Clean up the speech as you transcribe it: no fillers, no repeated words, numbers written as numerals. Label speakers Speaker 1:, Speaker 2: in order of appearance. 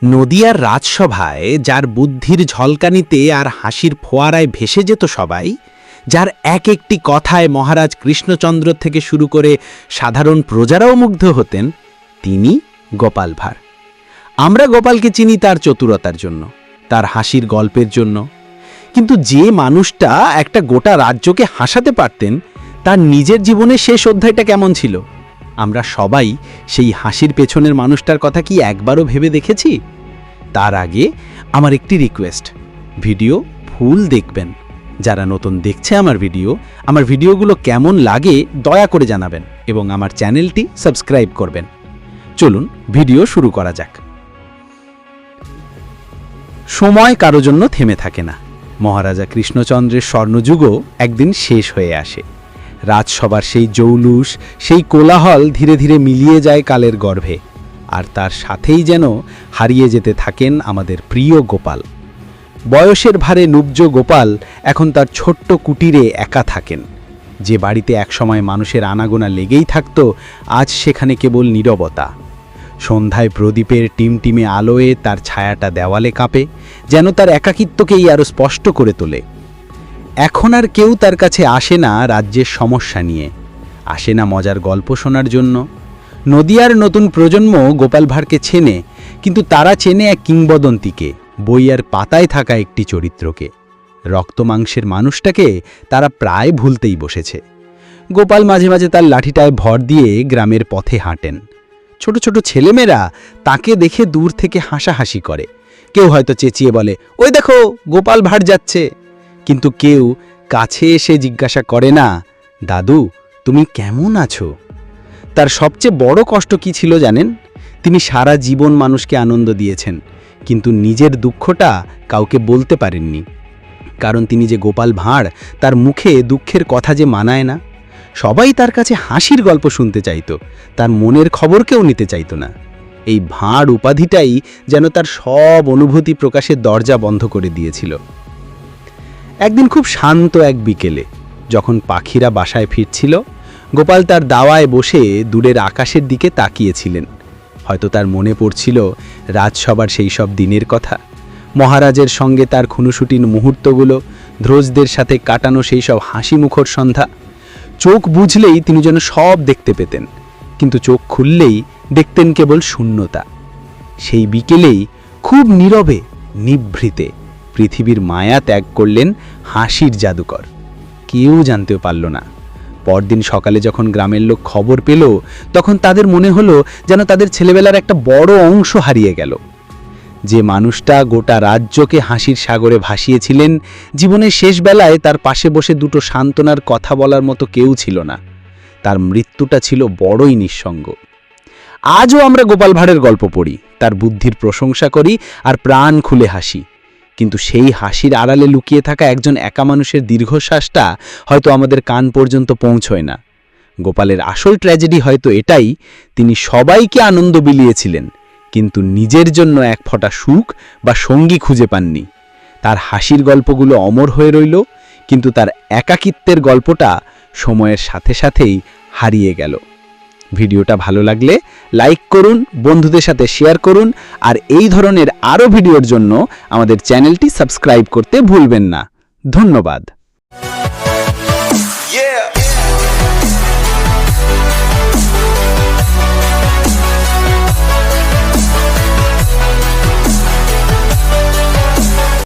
Speaker 1: নদিয়ার রাজসভায় যার বুদ্ধির ঝলকানিতে আর হাসির ফোয়ারায় ভেসে যেত সবাই, যার এক একটি কথায় মহারাজ কৃষ্ণচন্দ্র থেকে শুরু করে সাধারণ প্রজারাও মুগ্ধ হতেন, তিনি গোপাল ভাঁড়। আমরা গোপালকে চিনি তার চতুরতার জন্য, তার হাসির গল্পের জন্য। কিন্তু যে মানুষটা একটা গোটা রাজ্যকে হাসাতে পারতেন, তার নিজের জীবনের শেষ অধ্যায়টা কেমন ছিল? আমরা সবাই সেই হাসির পেছনের মানুষটার কথা কি একবারও ভেবে দেখেছি? তার আগে আমার একটি রিকোয়েস্ট, ভিডিও ফুল দেখবেন। যারা নতুন দেখছে আমার ভিডিওগুলো কেমন লাগে দয়া করে জানাবেন এবং আমার চ্যানেলটি সাবস্ক্রাইব করবেন। চলুন ভিডিও শুরু করা যাক। সময় কারো জন্য থেমে থাকে না। মহারাজা কৃষ্ণচন্দ্রের স্বর্ণযুগও একদিন শেষ হয়ে আসে। রাজসভার সেই জৌলুস, সেই কোলাহল ধীরে ধীরে মিলিয়ে যায় কালের গর্ভে, আর তার সাথেই যেন হারিয়ে যেতে থাকেন আমাদের প্রিয় গোপাল। বয়সের ভারে নুব্জ গোপাল এখন তার ছোট্ট কুটিরে একা থাকেন। যে বাড়িতে একসময় মানুষের আনাগোনা লেগেই থাকত, আজ সেখানে কেবল নীরবতা। সন্ধ্যায় প্রদীপের টিমটিমে আলোয় তার ছায়াটা দেওয়ালে কাঁপে, যেন তার একাকিত্বকেই আরও স্পষ্ট করে তোলে। এখন আর কেউ তার কাছে আসে না রাজ্যের সমস্যা নিয়ে, আসে না মজার গল্প শোনার জন্য। নদিয়ার নতুন প্রজন্ম গোপাল ভাঁড়কে চেনে, কিন্তু তারা চেনে এক কিংবদন্তিকে, বইয়ের পাতায় থাকা একটি চরিত্রকে। রক্তমাংসের মানুষটাকে তারা প্রায় ভুলতেই বসেছে। গোপাল মাঝে মাঝে তার লাঠিটায় ভর দিয়ে গ্রামের পথে হাঁটেন। ছোট ছোট ছেলেমেয়েরা তাকে দেখে দূর থেকে হাসাহাসি করে। কেউ হয়তো চেঁচিয়ে বলে, ওই দেখো গোপাল ভাঁড় যাচ্ছে। কিন্তু কেউ কাছে এসে জিজ্ঞাসা করে না, দাদু তুমি কেমন আছো? তার সবচেয়ে বড় কষ্ট কি ছিল জানেন? তিনি সারা জীবন মানুষকে আনন্দ দিয়েছেন, কিন্তু নিজের দুঃখটা কাউকে বলতে পারেননি। কারণ তিনি যে গোপাল ভাঁড়, তার মুখে দুঃখের কথা যে মানায় না। সবাই তার কাছে হাসির গল্প শুনতে চাইত, তার মনের খবর কেউ নিতে চাইত না। এই ভাঁড় উপাধিটাই যেন তার সব অনুভূতি প্রকাশের দরজা বন্ধ করে দিয়েছিল। একদিন খুব শান্ত এক বিকেলে, যখন পাখিরা বাসায় ফিরছিল, গোপাল তার দাওয়ায় বসে দূরের আকাশের দিকে তাকিয়েছিলেন। হয়তো তার মনে পড়ছিল রাজসভার সেই সব দিনের কথা, মহারাজের সঙ্গে তার খুনুসুটির মুহূর্তগুলো, ধ্রোজদের সাথে কাটানো সেই সব হাসি মুখর সন্ধ্যা। চোখ বুঝলেই তিনি যেন সব দেখতে পেতেন, কিন্তু চোখ খুললেই দেখতেন কেবল শূন্যতা। সেই বিকেলেই খুব নীরবে, নিভৃতে পৃথিবীর মায়া ত্যাগ করলেন হাসির জাদুকর। কেউ জানতেও পারল না। পরদিন সকালে যখন গ্রামের লোক খবর পেল, তখন তাদের মনে হলো যেন তাদের ছেলেবেলার একটা বড় অংশ হারিয়ে গেল। যে মানুষটা গোটা রাজ্যকে হাসির সাগরে ভাসিয়েছিলেন, জীবনের শেষ বেলায় তার পাশে বসে দুটো সান্ত্বনার কথা বলার মতো কেউ ছিল না। তার মৃত্যুটা ছিল বড়ই নিঃসঙ্গ। আজও আমরা গোপাল ভাঁড়ের গল্প পড়ি, তার বুদ্ধির প্রশংসা করি আর প্রাণ খুলে হাসি। কিন্তু সেই হাসির আড়ালে লুকিয়ে থাকা একজন একা মানুষের দীর্ঘশ্বাসটা হয়তো আমাদের কান পর্যন্ত পৌঁছয় না। গোপালের আসল ট্র্যাজেডি হয়তো এটাই, তিনি সবাইকে আনন্দ বিলিয়েছিলেন, কিন্তু নিজের জন্য এক ফোঁটা সুখ বা সঙ্গী খুঁজে পাননি। তার হাসির গল্পগুলো অমর হয়ে রইল, কিন্তু তার একাকিত্বের গল্পটা সময়ের সাথে সাথেই হারিয়ে গেল। ভিডিওটা ভালো লাগলে লাইক করুন, বন্ধুদের সাথে শেয়ার করুন, আর এই ধরনের আরও ভিডিওর জন্য আমাদের চ্যানেলটি সাবস্ক্রাইব করতে ভুলবেন না। ধন্যবাদ।